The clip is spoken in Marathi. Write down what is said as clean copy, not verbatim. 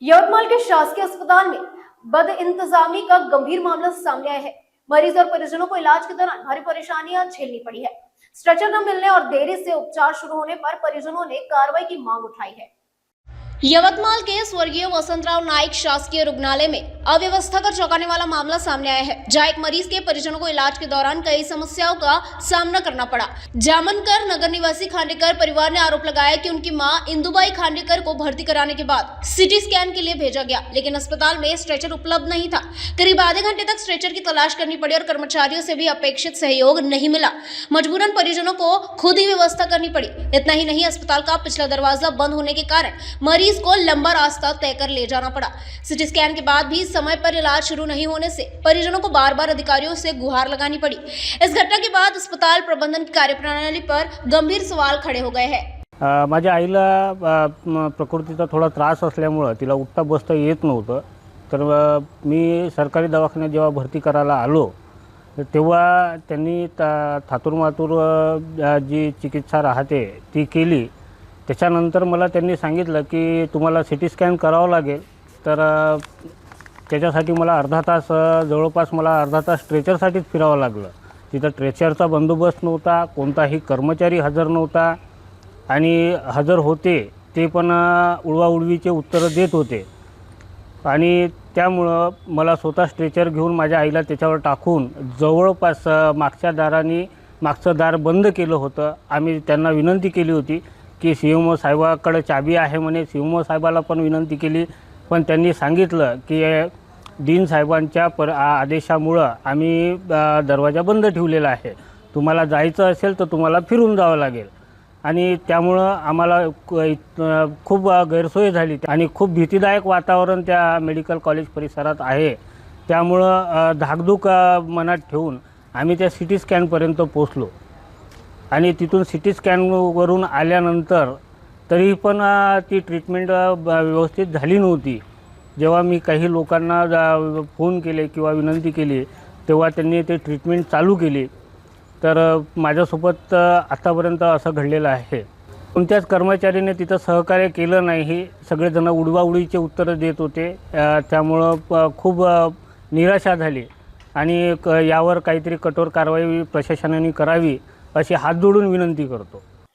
यवतमाल के शासकीय अस्पताल में बदइंतजामी का गंभीर मामला सामने आया है। मरीज और परिजनों को इलाज के दौरान भारी परेशानियां झेलनी पड़ी है। स्ट्रेचर न मिलने और देरी से उपचार शुरू होने पर परिजनों ने कार्रवाई की मांग उठाई है। यवतमाल के स्वर्गीय वसंतराव नाइक शासकीय रुग्णालय में अव्यवस्था का चौंकाने वाला मामला सामने आया है, जहां एक मरीज के परिजनों को इलाज के दौरान कई समस्याओं का सामना करना पड़ा। जामनकर नगर निवासी खांडेकर परिवार ने आरोप लगाया कि उनकी मां इंदुबाई खांडेकर को भर्ती कराने के बाद सिटी स्कैन के लिए भेजा गया, लेकिन अस्पताल में स्ट्रेचर उपलब्ध नहीं था। करीब आधे घंटे तक स्ट्रेचर की तलाश करनी पड़ी और कर्मचारियों से भी अपेक्षित सहयोग नहीं मिला। मजबूरन परिजनों को खुद ही व्यवस्था करनी पड़ी। इतना ही नहीं, अस्पताल का पिछला दरवाजा बंद होने के कारण मरीज को लंबा रास्ता तय कर ले जाना पड़ा। सिटी स्कैन के बाद भी समय पर इलाज शुरू नहीं होने से परिजनों को बार बार अधिकारियों से गुहार लगानी पड़ी। इस घटना के बाद अस्पताल प्रबंधन की कार्यप्रणाली पर गंभीर सवाल खड़े हो गए हैं। माझ्या आईला प्रकृतीचा थोडा त्रास असल्यामुळे तिला उठता बसता येत नव्हतं, तर मी सरकारी दवाखान्यात जेव्हा भरती करायला आलो तेव्हा त्यांनी थातूरमातूर जी चिकित्सा राहते ती केली। त्याच्यानंतर मला त्यांनी सांगितलं की तुम्हाला सिटी स्कॅन करावं लागेल, तर त्याच्यासाठी मला अर्धा तास जवळपास मला अर्धा तास स्ट्रेचरसाठीच फिरावं लागलं। तिथं स्ट्रेचरचा बंदोबस्त नव्हता, कोणताही कर्मचारी हजर नव्हता आणि हजर होते ते पण उडवाउडवीचे उत्तरं देत होते आणि त्यामुळं मला स्वतः स्ट्रेचर घेऊन माझ्या आईला त्याच्यावर टाकून जवळपास मागचं दार बंद केलं होतं। आम्ही त्यांना विनंती केली होती की सीएमओ साहेबाकडे चाबी आहे म्हणे, सीएमओ साहेबाला पण विनंती केली, पण त्यांनी सांगितलं की डीन साहेबांच्या आदेशामुळं आम्ही दरवाजा बंद ठेवलेला आहे, तुम्हाला जायचं असेल तर तुम्हाला फिरून जावं लागेल। आणि त्यामुळं आम्हाला खूप गैरसोय झाली आणि खूप भीतीदायक वातावरण त्या मेडिकल कॉलेज परिसरात आहे। त्यामुळं धाकधूक मनात ठेवून आम्ही त्या सिटी स्कॅनपर्यंत पोहोचलो आणि तिथून सिटी स्कॅनवरून आल्यानंतर तरी पण ती ट्रीटमेंट व्यवस्थित झाली नव्हती। जेव्हा मी काही लोकांना फोन केले किंवा विनंती केली तेव्हा त्यांनी ते ट्रीटमेंट चालू केली, तर माझ्यासोबत आतापर्यंत असं घडलेलं आहे। कोणत्याच कर्मचाऱ्याने तिथं सहकार्य केलं नाही, सगळेजण उडवाउडीचे उत्तरं देत होते। त्यामुळं खूप निराशा झाली आणि यावर काहीतरी कठोर कारवाई प्रशासनाने करावी अशी हात जोडून विनंती करतो।